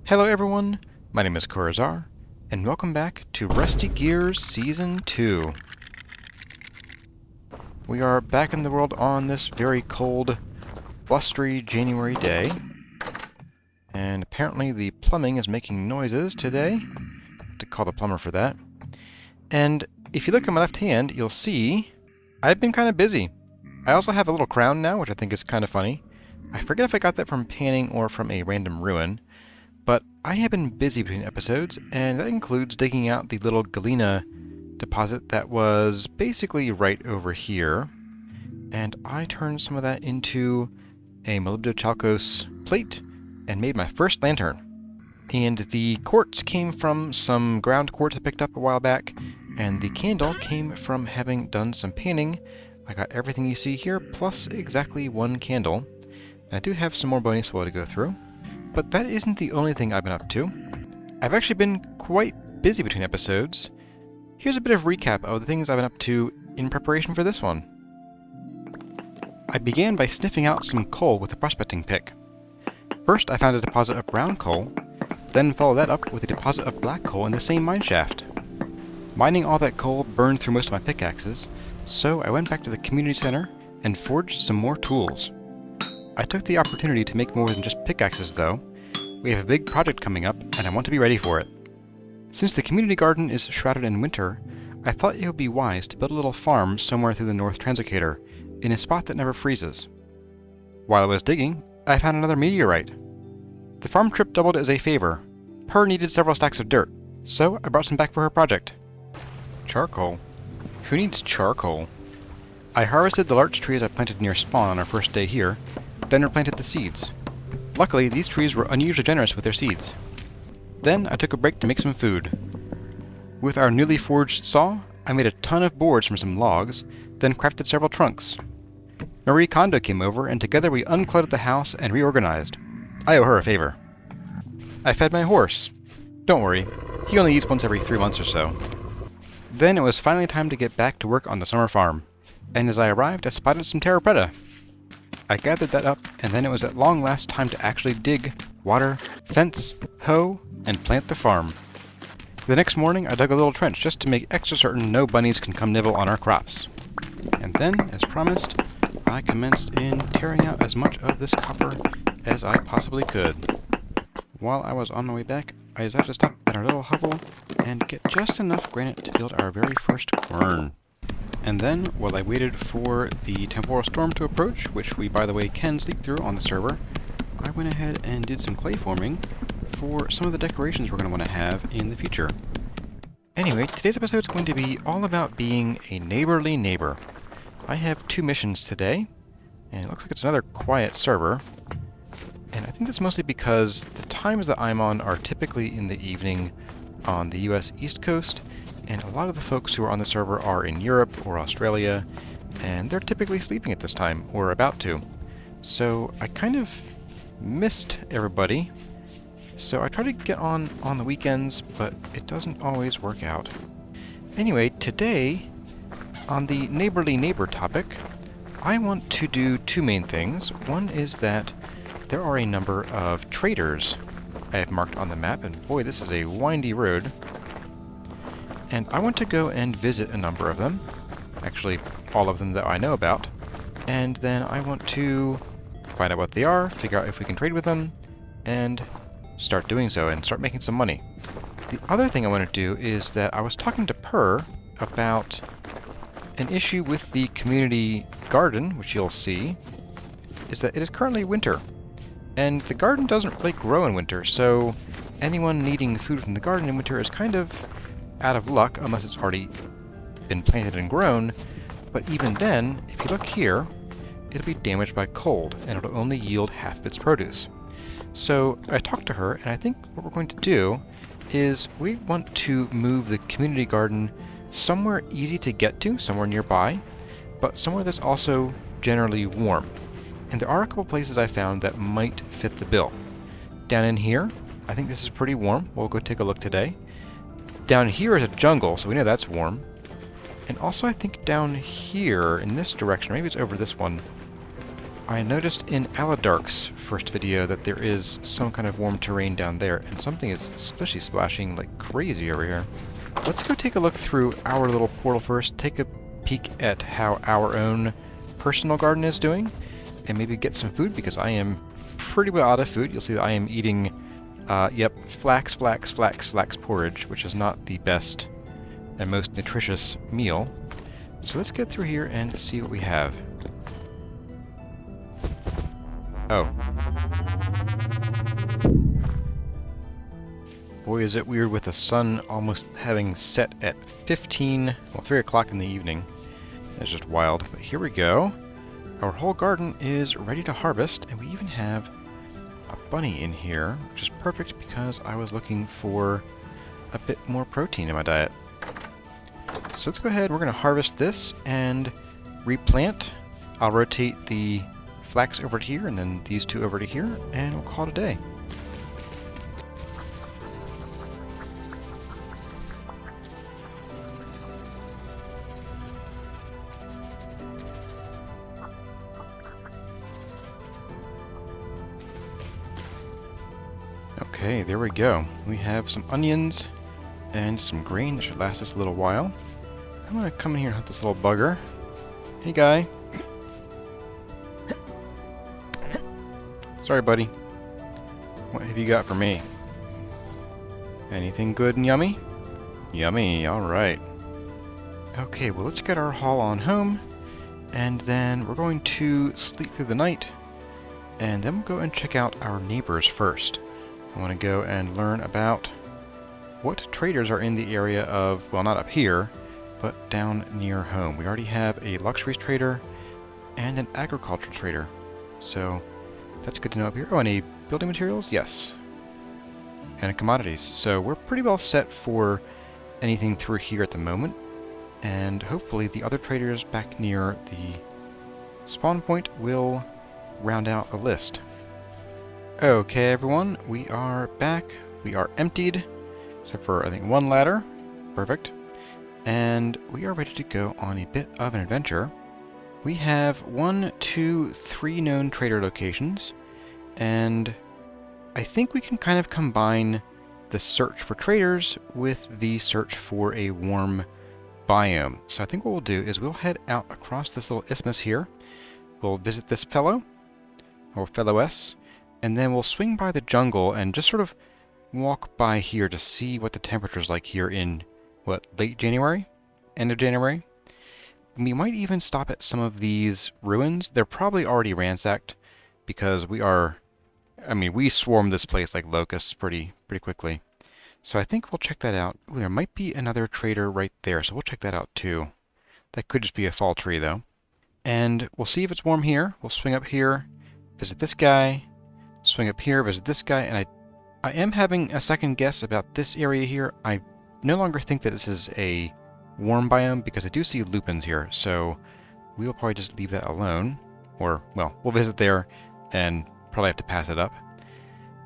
Hello everyone, my name is Corazar, and welcome back to Rusty Gears Season 2. We are back in the world on this very cold, blustery January day, and apparently the plumbing is making noises today. I have to call the plumber for that. And if you look at my left hand, you'll see I've been kind of busy. I also have a little crown now, which I think is kind of funny. I forget if I got that from panning or from a random ruin. But I have been busy between episodes, and that includes digging out the little galena deposit that was basically right over here. And I turned some of that into a molybdochalcos plate and made my first lantern. And the quartz came from some ground quartz I picked up a while back, and the candle came from having done some painting. I got everything you see here, plus exactly one candle. And I do have some more bonus soil to go through. But that isn't the only thing I've been up to. I've actually been quite busy between episodes. Here's a bit of recap of the things I've been up to in preparation for this one. I began by sniffing out some coal with a prospecting pick. First I found a deposit of brown coal, then followed that up with a deposit of black coal in the same mine shaft. Mining all that coal burned through most of my pickaxes, so I went back to the community center and forged some more tools. I took the opportunity to make more than just pickaxes though. We have a big project coming up, and I want to be ready for it. Since the community garden is shrouded in winter, I thought it would be wise to build a little farm somewhere through the North Translocator, in a spot that never freezes. While I was digging, I found another meteorite. The farm trip doubled as a favor. Pyrrh needed several stacks of dirt, so I brought some back for her project. Charcoal? Who needs charcoal? I harvested the larch trees I planted near spawn on our first day here, then replanted the seeds. Luckily, these trees were unusually generous with their seeds. Then I took a break to make some food. With our newly forged saw, I made a ton of boards from some logs, then crafted several trunks. Marie Kondo came over, and together we uncluttered the house and reorganized. I owe her a favor. I fed my horse. Don't worry, he only eats once every 3 months or so. Then it was finally time to get back to work on the summer farm, and as I arrived I spotted some terra preta. I gathered that up, and then it was at long last time to actually dig, water, fence, hoe, and plant the farm. The next morning I dug a little trench just to make extra certain no bunnies can come nibble on our crops. And then, as promised, I commenced in tearing out as much of this copper as I possibly could. While I was on my way back, I decided to stop at our little hovel and get just enough granite to build our very first quern. And then, while I waited for the temporal storm to approach, which we, by the way, can sleep through on the server, I went ahead and did some clay forming for some of the decorations we're going to want to have in the future. Anyway, today's episode is going to be all about being a neighborly neighbor. I have 2 missions today, and it looks like it's another quiet server. And I think that's mostly because the times that I'm on are typically in the evening on the US East Coast, and a lot of the folks who are on the server are in Europe or Australia, and they're typically sleeping at this time, or about to. So I kind of missed everybody, so I try to get on the weekends, but it doesn't always work out. Anyway, today, on the neighborly neighbor topic, I want to do 2 main things. One is that there are a number of traders I have marked on the map, and boy, this is a windy road. And I want to go and visit a number of them, actually all of them that I know about, and then I want to find out what they are, figure out if we can trade with them, and start doing so and start making some money. The other thing I want to do is that I was talking to Pyrrh about an issue with the community garden, which you'll see, is that it is currently winter, and the garden doesn't really grow in winter, so anyone needing food from the garden in winter is kind of out of luck unless it's already been planted and grown, but even then, if you look here, it'll be damaged by cold, and it'll only yield half its produce. So I talked to her, and I think what we're going to do is we want to move the community garden somewhere easy to get to, somewhere nearby, but somewhere that's also generally warm. And there are a couple places I found that might fit the bill. Down in here, I think this is pretty warm. We'll go take a look today. Down here is a jungle, so we know that's warm. And also I think down here, in this direction, maybe it's over this one, I noticed in Aladark's first video that there is some kind of warm terrain down there, and something is especially splashing like crazy over here. Let's go take a look through our little portal first, take a peek at how our own personal garden is doing, and maybe get some food, because I am pretty well out of food. You'll see that I am eating, flax porridge, which is not the best and most nutritious meal. So let's get through here and see what we have. Oh. Boy, is it weird with the sun almost having set at 3 o'clock in the evening. That's just wild. But here we go. Our whole garden is ready to harvest, and we even have a bunny in here, which is perfect because I was looking for a bit more protein in my diet. So let's go ahead, we're going to harvest this and replant. I'll rotate the flax over to here, and then these two over to here, and we'll call it a day. Okay, there we go. We have some onions and some grain that should last us a little while. I'm gonna come in here and hunt this little bugger. Hey, guy. Sorry, buddy. What have you got for me? Anything good and yummy? Yummy, alright. Okay, well, let's get our haul on home, and then we're going to sleep through the night, and then we'll go and check out our neighbors first. I want to go and learn about what traders are in the area of, well, not up here, but down near home. We already have a luxuries trader and an agricultural trader, so that's good to know up here. Oh, any building materials? Yes. And commodities. So we're pretty well set for anything through here at the moment, and hopefully the other traders back near the spawn point will round out a list. Okay, everyone, we are back. We are emptied, except for, I think, one ladder. Perfect. And we are ready to go on a bit of an adventure. We have 1, 2, 3 known trader locations, and I think we can kind of combine the search for traders with the search for a warm biome. So I think what we'll do is we'll head out across this little isthmus here. We'll visit this fellow, or fellowess, and then we'll swing by the jungle and just sort of walk by here to see what the temperature's like here in, what, late January? End of January? We might even stop at some of these ruins. They're probably already ransacked, because we swarm this place like locusts pretty quickly. So I think we'll check that out. Ooh, there might be another trader right there, so we'll check that out too. That could just be a fall tree, though. And we'll see if it's warm here. We'll swing up here, visit this guy, swing up here, visit this guy, and I am having a second guess about this area here. I no longer think that this is a warm biome, because I do see lupins here, so we'll probably just leave that alone. Or, well, we'll visit there and probably have to pass it up.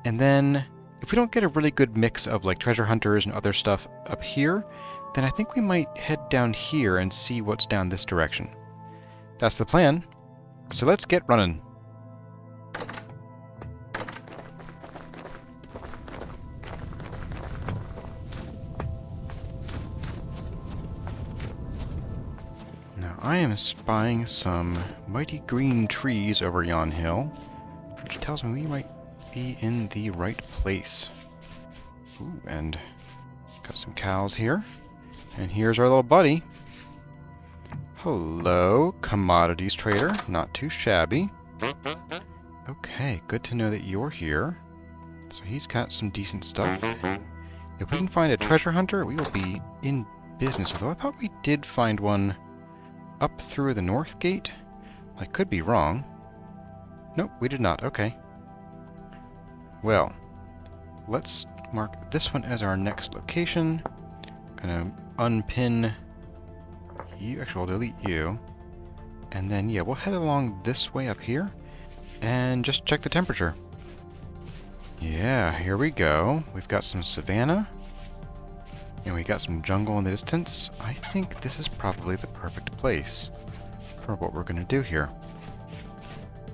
And then, if we don't get a really good mix of like treasure hunters and other stuff up here, then I think we might head down here and see what's down this direction. That's the plan. So let's get running. Now I am spying some mighty green trees over yon hill, which tells me we might be in the right place. Ooh, and got some cows here. And here's our little buddy. Hello, commodities trader. Not too shabby. Okay, good to know that you're here. So he's got some decent stuff. If we can find a treasure hunter, we will be in business. Although I thought we did find one up through the north gate. I could be wrong. Nope, we did not. Okay. Well, let's mark this one as our next location. Gonna unpin you. Actually, we'll delete you. And then, yeah, we'll head along this way up here and just check the temperature. Yeah, here we go. We've got some savanna, and we got some jungle in the distance. I think this is probably the perfect place for what we're going to do here.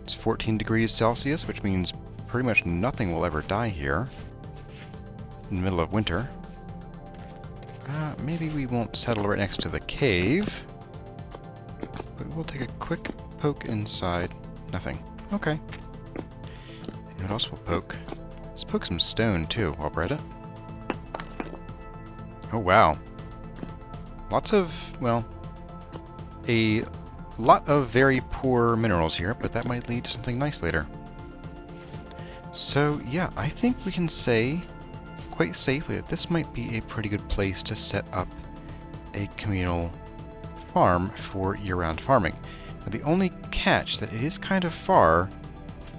It's 14 degrees Celsius, which means pretty much nothing will ever die here in the middle of winter. Maybe we won't settle right next to the cave, but we'll take a quick poke inside. Nothing. Okay. And what else we'll poke? Let's poke some stone, too, while we're at it. Oh, wow. Lots of, well, a lot of very poor minerals here, but that might lead to something nice later. So, yeah, I think we can say quite safely that this might be a pretty good place to set up a communal farm for year-round farming. Now, the only catch that it is kind of far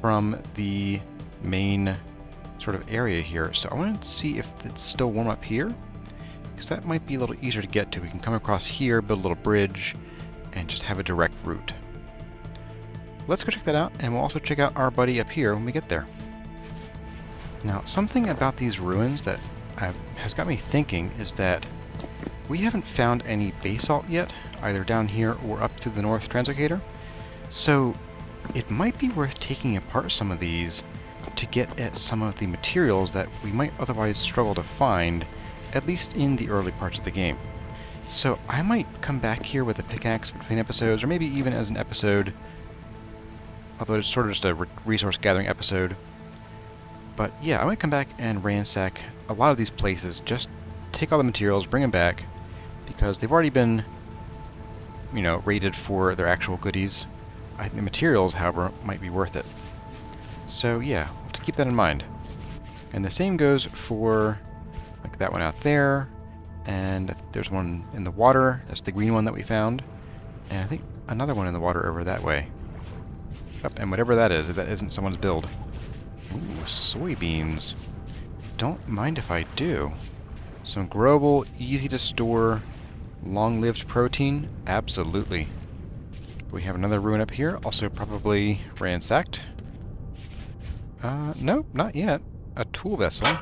from the main sort of area here, so I want to see if it's still warm up here, because that might be a little easier to get to. We can come across here, build a little bridge, and just have a direct route. Let's go check that out, and we'll also check out our buddy up here when we get there. Now, something about these ruins that has got me thinking is that we haven't found any basalt yet, either down here or up to the north translocator. So it might be worth taking apart some of these to get at some of the materials that we might otherwise struggle to find, at least in the early parts of the game. So I might come back here with a pickaxe between episodes, or maybe even as an episode, although it's sort of just a resource gathering episode. But yeah, I might come back and ransack a lot of these places, just take all the materials, bring them back, because they've already been, you know, rated for their actual goodies. I think the materials, however, might be worth it. So yeah, we'll have to keep that in mind. And the same goes for like that one out there, and there's one in the water. That's the green one that we found, and I think another one in the water over that way. Yep, and whatever that is, if that isn't someone's build. Ooh, soybeans. Don't mind if I do. Some growable, easy to store, long-lived protein? Absolutely. We have another ruin up here, also probably ransacked. Nope, not yet. A tool vessel.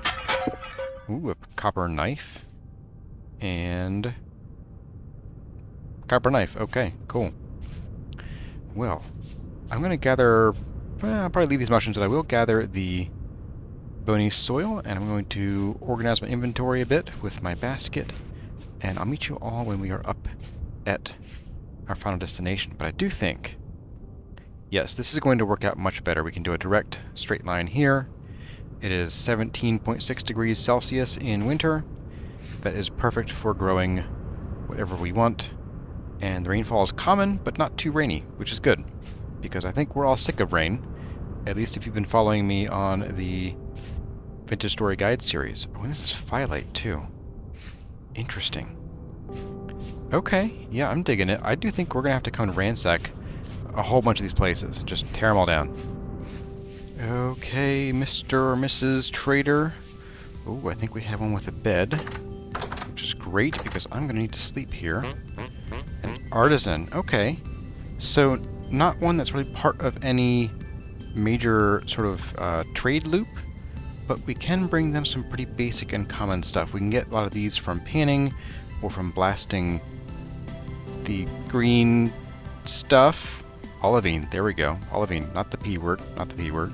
Ooh, a copper knife. And copper knife. Okay, cool. Well, I'm going to gather... I'll probably leave these mushrooms, but I will gather the bony soil, and I'm going to organize my inventory a bit with my basket, and I'll meet you all when we are up at our final destination. But I do think, yes, this is going to work out much better. We can do a direct straight line here. It is 17.6 degrees Celsius in winter. That is perfect for growing whatever we want. And the rainfall is common, but not too rainy, which is good, because I think we're all sick of rain, at least if you've been following me on the Vintage Story Guide series. Oh, and this is Phyllite, too. Interesting. Okay, yeah, I'm digging it. I do think we're going to have to come and ransack a whole bunch of these places and just tear them all down. Okay, Mr. or Mrs. Trader. Oh, I think we have one with a bed, which is great, because I'm going to need to sleep here. An artisan. Okay. So, not one that's really part of any major sort of trade loop, but we can bring them some pretty basic and common stuff. We can get a lot of these from panning or from blasting the green stuff. Olivine, there we go. Olivine, not the P word, not the P word.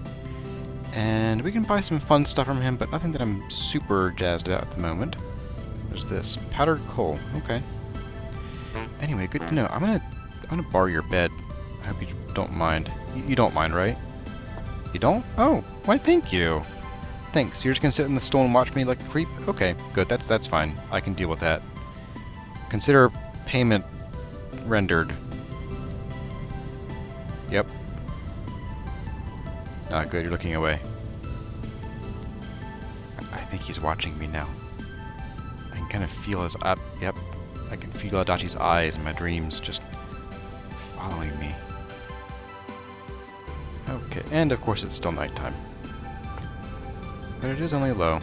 And we can buy some fun stuff from him, but nothing that I'm super jazzed about at the moment. There's this powdered coal. Okay. Anyway, good to know. I'm gonna borrow your bed. I hope you don't mind. You don't mind, right? You don't? Oh, why thank you. Thanks. You're just gonna sit in the stool and watch me like a creep? Okay, good. That's fine. I can deal with that. Consider payment rendered. Yep. Not good. You're looking away. I think he's watching me now. I can kind of feel his up. Yep. I can feel Adachi's eyes in my dreams just following me. Okay, and of course it's still nighttime. But it is only low.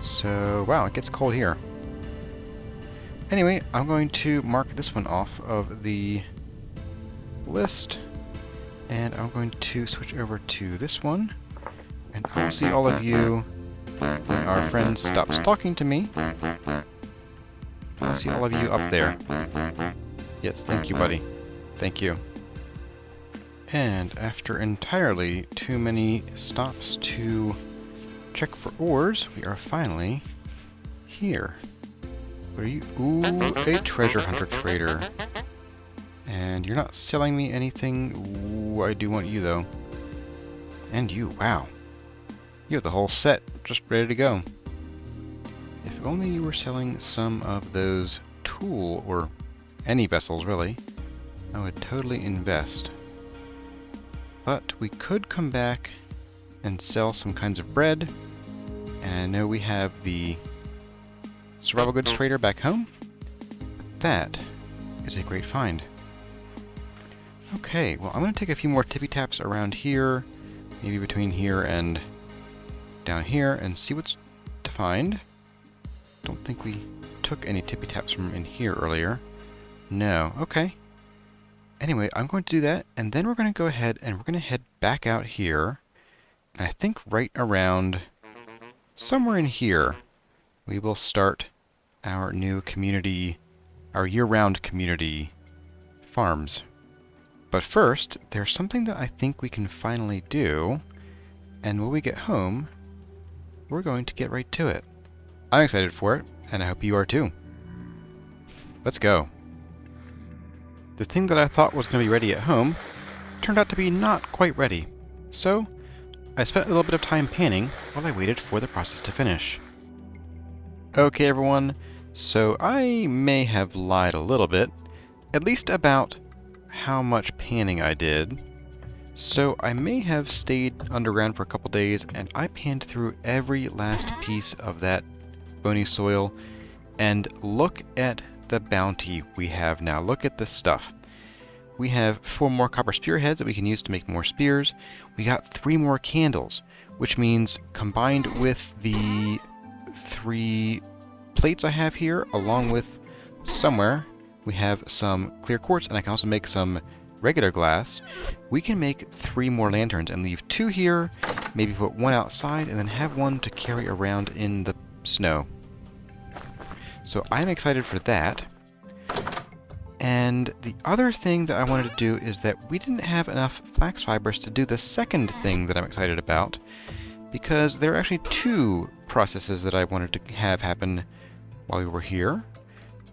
So, wow, it gets cold here. Anyway, I'm going to mark this one off of the list. And I'm going to switch over to this one. And I'll see all of you when our friend stops talking to me. I'll see all of you up there. Yes, thank you, buddy. Thank you. And after entirely too many stops to check for ores, we are finally here. What are you? Ooh, a treasure hunter trader. And you're not selling me anything. Ooh, I do want you, though. And you, wow. You have the whole set just ready to go. If only you were selling some of those tool, or any vessels, really, I would totally invest. But we could come back and sell some kinds of bread. And I know we have the survival goods trader back home. That is a great find. Okay, well, I'm going to take a few more tippy taps around here, maybe between here and down here, and see what's to find. Don't think we took any tippy taps from in here earlier. No, okay. Anyway, I'm going to do that, and then we're going to go ahead and we're going to head back out here. And I think right around somewhere in here, we will start our new community, our year-round community farms. But first, there's something that I think we can finally do, and when we get home, we're going to get right to it. I'm excited for it, and I hope you are too. Let's go. The thing that I thought was going to be ready at home turned out to be not quite ready. So, I spent a little bit of time panning while I waited for the process to finish. Okay everyone, so I may have lied a little bit, at least about how much panning I did. So I may have stayed underground for a couple days, and I panned through every last piece of that bony soil, and look at the bounty we have now. Look at this stuff. We have 4 more copper spearheads that we can use to make more spears. We got 3 more candles, which means combined with the 3 plates I have here, along with somewhere we have some clear quartz, and I can also make some regular glass. We can make 3 more lanterns and leave 2 here, maybe put 1 outside, and then have 1 to carry around in the snow. So I'm excited for that. And the other thing that I wanted to do is that we didn't have enough flax fibers to do the second thing that I'm excited about, because there are actually 2 processes that I wanted to have happen while we were here,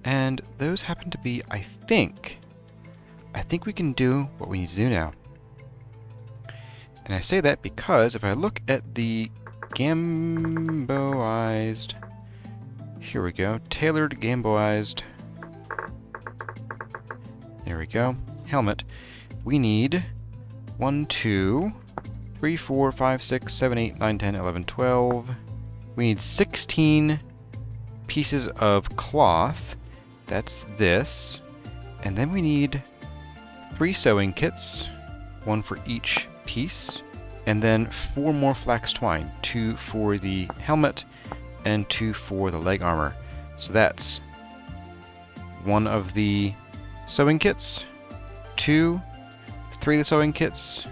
and those happen to be, I think we can do what we need to do now. And I say that because if I look at the gamboized, here we go, tailored gamboized, there we go, helmet, we need 1, 2, 3, 4, 5, 6, 7, 8, 9, 10, 11, 12. We need 16 pieces of cloth. That's this. And then we need 3 sewing kits, 1 for each piece, and then 4 more flax twine, 2 for the helmet and 2 for the leg armor. So that's 1 of the sewing kits, 2, 3 of the sewing kits,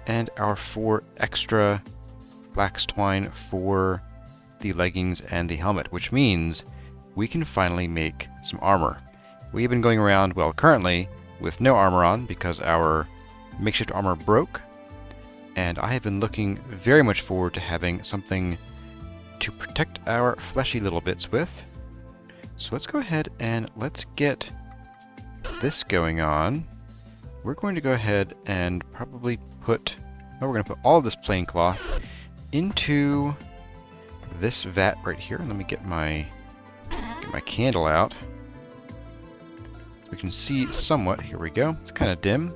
and our 4 extra flax twine for the leggings and the helmet, which means we can finally make some armor. We've been going around, well, currently with no armor on because our makeshift armor broke, and I have been looking very much forward to having something to protect our fleshy little bits with. So let's go ahead and let's get this going on. We're going to go ahead and probably put, we're going to put all of this plain cloth into this vat right here. Let me get my candle out so we can see somewhat. Here we go. It's kind of dim,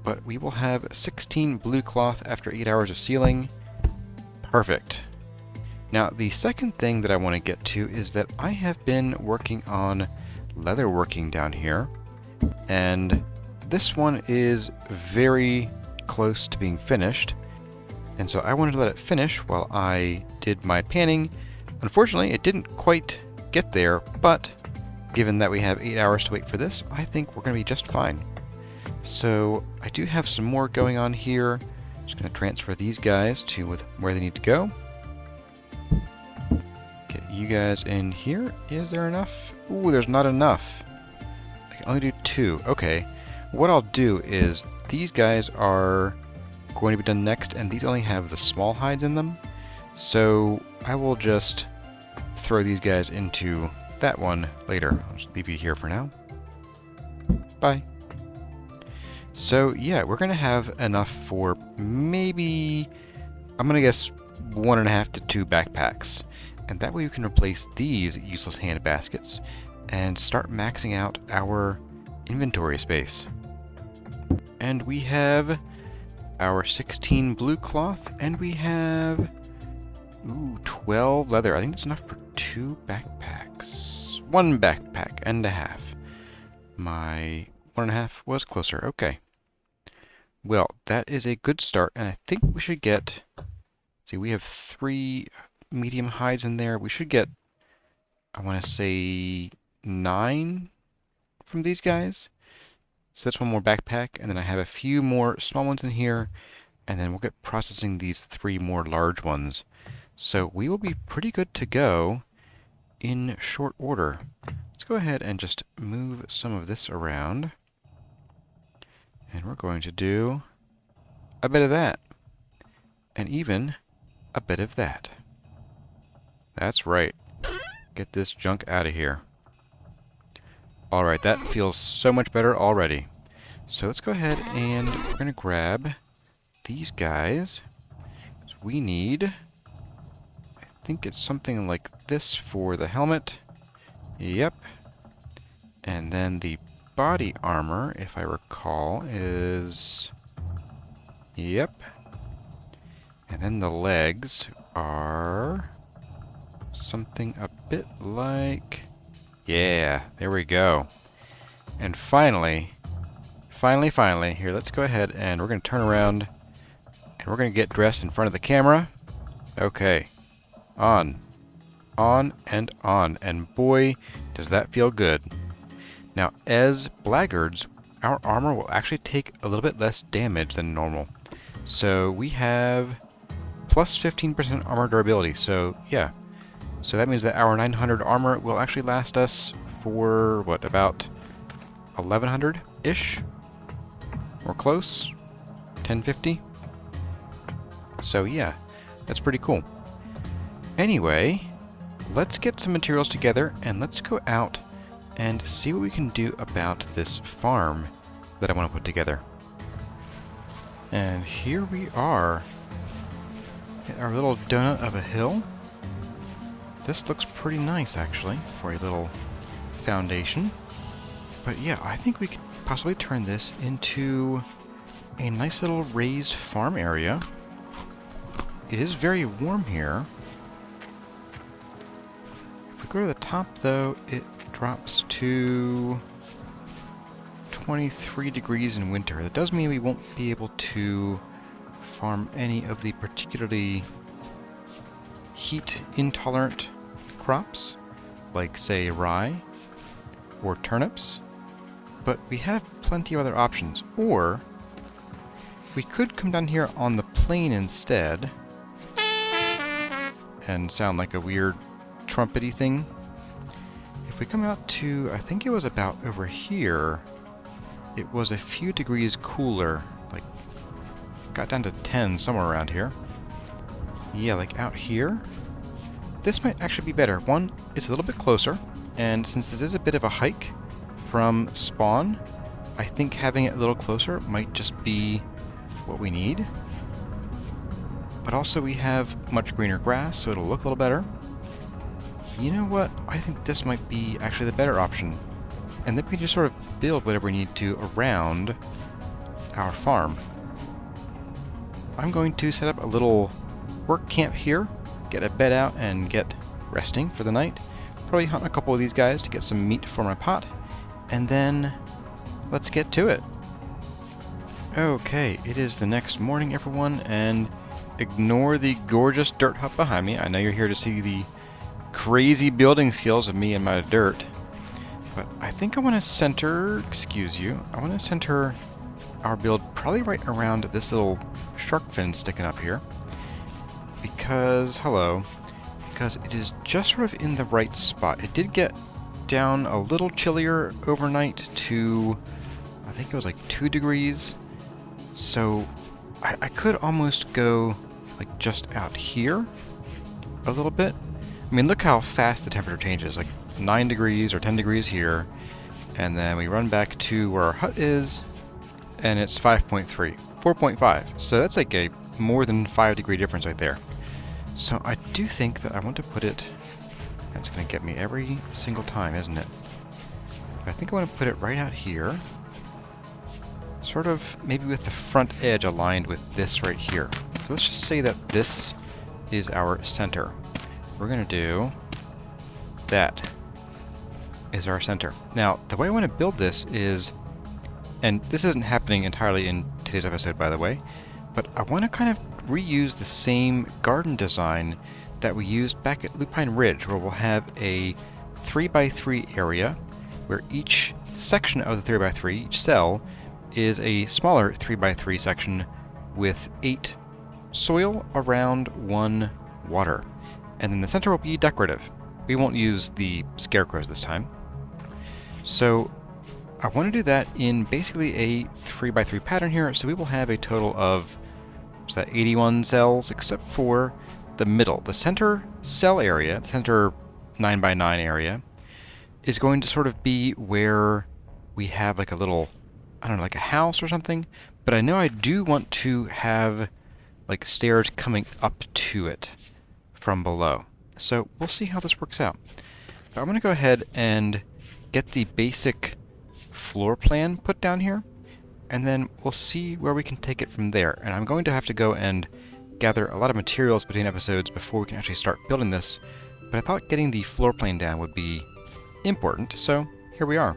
but we will have 16 blue cloth after 8 hours of sealing. Perfect. Now the second thing that I want to get to is that I have been working on leather working down here, and this one is very close to being finished, and so I wanted to let it finish while I did my panning. Unfortunately, it didn't quite get there, but given that we have 8 hours to wait for this, I think we're going to be just fine. So I do have some more going on here. Just going to transfer these guys to where they need to go. Get you guys in here. Is there enough? Ooh, there's not enough. I can only do 2. Okay. what I'll do is these guys are going to be done next, and these only have the small hides in them. So I will just throw these guys into that one later. I'll just leave you here for now. Bye. So yeah, we're going to have enough for maybe, I'm going to guess, 1.5 to 2 backpacks. And that way we can replace these useless hand baskets and start maxing out our inventory space. And we have our 16 blue cloth, and we have 12 leather. I think that's enough for 2 backpacks. 1 backpack and a half. My 1.5 was closer. Okay. Well, that is a good start, and I think we should get... See, we have 3 medium hides in there. We should get, I want to say, 9 from these guys. So that's 1 more backpack, and then I have a few more small ones in here, and then we'll get processing these 3 more large ones. So we will be pretty good to go in short order. Let's go ahead and just move some of this around. And we're going to do a bit of that. And even a bit of that. That's right. Get this junk out of here. Alright, that feels so much better already. So let's go ahead and we're going to grab these guys. So we need, I think it's something like this for the helmet. Yep. And then the body armor, if I recall, is... Yep. And then the legs are something a bit like... Yeah, there we go. And finally, here, let's go ahead and we're going to turn around and we're going to get dressed in front of the camera. Okay. On. On and on. And boy, does that feel good. Now, as blackguards, our armor will actually take a little bit less damage than normal. So we have plus 15% armor durability. So, yeah. So that means that our 900 armor will actually last us for, what, about 1100-ish? Or close? 1050? So, yeah. That's pretty cool. Anyway, let's get some materials together and let's go out and see what we can do about this farm that I want to put together. And here we are at our little donut of a hill. This looks pretty nice, actually, for a little foundation. But yeah, I think we could possibly turn this into a nice little raised farm area. It is very warm here. If we go to the top, though, it drops to 23 degrees in winter. That does mean we won't be able to farm any of the particularly heat-intolerant crops, like, say, rye or turnips. But we have plenty of other options. Or we could come down here on the plain instead and sound like a weird trumpety thing. If we come out to, I think it was about over here, it was a few degrees cooler, like got down to 10 somewhere around here. Yeah, like out here. This might actually be better. One, it's a little bit closer, and since this is a bit of a hike from spawn, I think having it a little closer might just be what we need. But also we have much greener grass, so it'll look a little better. You know what? I think this might be actually the better option. And then we can just sort of build whatever we need to around our farm. I'm going to set up a little work camp here, get a bed out and get resting for the night. Probably hunt a couple of these guys to get some meat for my pot. And then let's get to it. Okay, it is the next morning, everyone, and ignore the gorgeous dirt hut behind me. I know you're here to see the crazy building skills of me and my dirt. But I think I want to center, excuse you, I want to center our build probably right around this little shark fin sticking up here. Because it is just sort of in the right spot. It did get down a little chillier overnight to, I think it was like 2 degrees. So I could almost go like just out here a little bit. I mean, look how fast the temperature changes, like 9 degrees or 10 degrees here, and then we run back to where our hut is, and it's 5.3, 4.5. So that's like a more than 5 degree difference right there. So I do think that I want to put it, that's going to get me every single time, isn't it? But I think I want to put it right out here, sort of maybe with the front edge aligned with this right here. So let's just say that this is our center. We're going to do that is our center. Now, the way I want to build this is, and this isn't happening entirely in today's episode, by the way, but I want to kind of reuse the same garden design that we used back at Lupine Ridge, where we'll have a 3x3 area where each section of the 3x3, each cell, is a smaller 3x3 section with 8 soil around 1 water. And then the center will be decorative. We won't use the scarecrows this time. So I want to do that in basically a 3x3 pattern here, so we will have a total of, what's that, 81 cells, except for the middle. The center cell area, the center 9x9 area, is going to sort of be where we have like a little, I don't know, like a house or something, but I know I do want to have like stairs coming up to it from below. So we'll see how this works out. But I'm going to go ahead and get the basic floor plan put down here, and then we'll see where we can take it from there. And I'm going to have to go and gather a lot of materials between episodes before we can actually start building this, but I thought getting the floor plan down would be important, so here we are.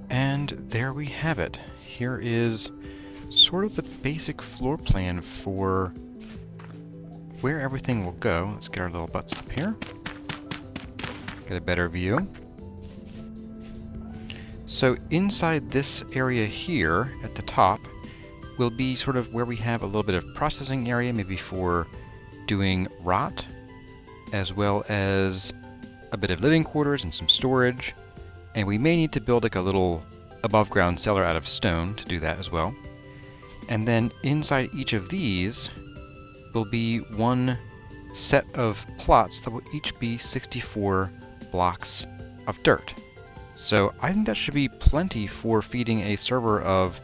And there we have it. Here is sort of the basic floor plan for where everything will go. Let's get our little butts up here. Get a better view. So inside this area here at the top will be sort of where we have a little bit of processing area, maybe for doing rot, as well as a bit of living quarters and some storage. And we may need to build like a little above ground cellar out of stone to do that as well. And then inside each of these will be one set of plots that will each be 64 blocks of dirt. So I think that should be plenty for feeding a server of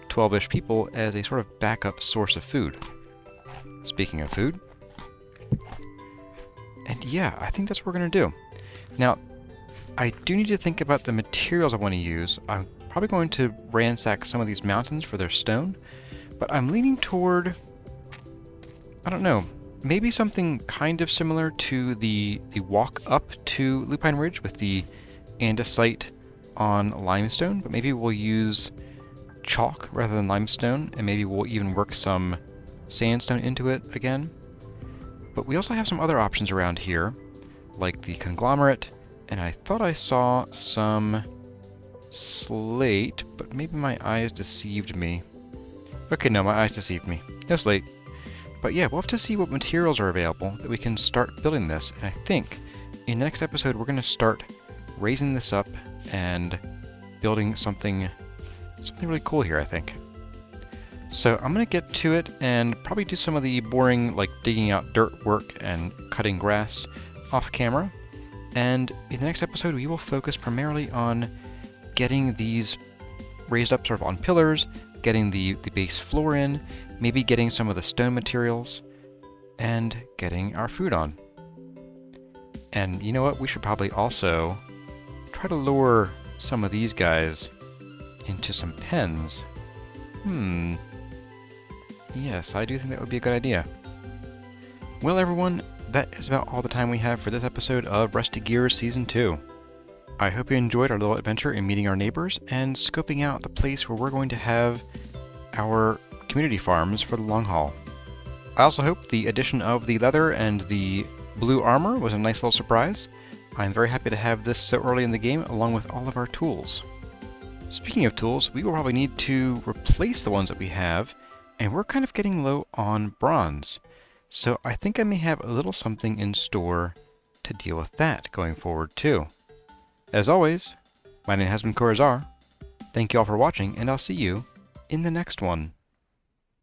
12-ish people as a sort of backup source of food. Speaking of food. And yeah, I think that's what we're going to do. Now, I do need to think about the materials I want to use. I'm probably going to ransack some of these mountains for their stone, but I'm leaning toward, I don't know, maybe something kind of similar to the walk up to Lupine Ridge with the andesite on limestone, but maybe we'll use chalk rather than limestone, and maybe we'll even work some sandstone into it again. But we also have some other options around here, like the conglomerate, and I thought I saw some slate, but maybe my eyes deceived me. Okay, no, my eyes deceived me. No slate. But yeah, we'll have to see what materials are available that we can start building this. And I think in the next episode, we're going to start raising this up and building something really cool here, I think. So I'm going to get to it and probably do some of the boring, like digging out dirt work and cutting grass off camera. And in the next episode, we will focus primarily on getting these raised up sort of on pillars, getting the base floor in, maybe getting some of the stone materials, and getting our food on. And you know what? We should probably also try to lure some of these guys into some pens. Yes, I do think that would be a good idea. Well, everyone, that is about all the time we have for this episode of Rusty Gears Season 2. I hope you enjoyed our little adventure in meeting our neighbors and scoping out the place where we're going to have our community farms for the long haul. I also hope the addition of the leather and the blue armor was a nice little surprise. I'm very happy to have this so early in the game along with all of our tools. Speaking of tools, we will probably need to replace the ones that we have, and we're kind of getting low on bronze. So I think I may have a little something in store to deal with that going forward too. As always, my name has been Corazar. Thank you all for watching, and I'll see you in the next one.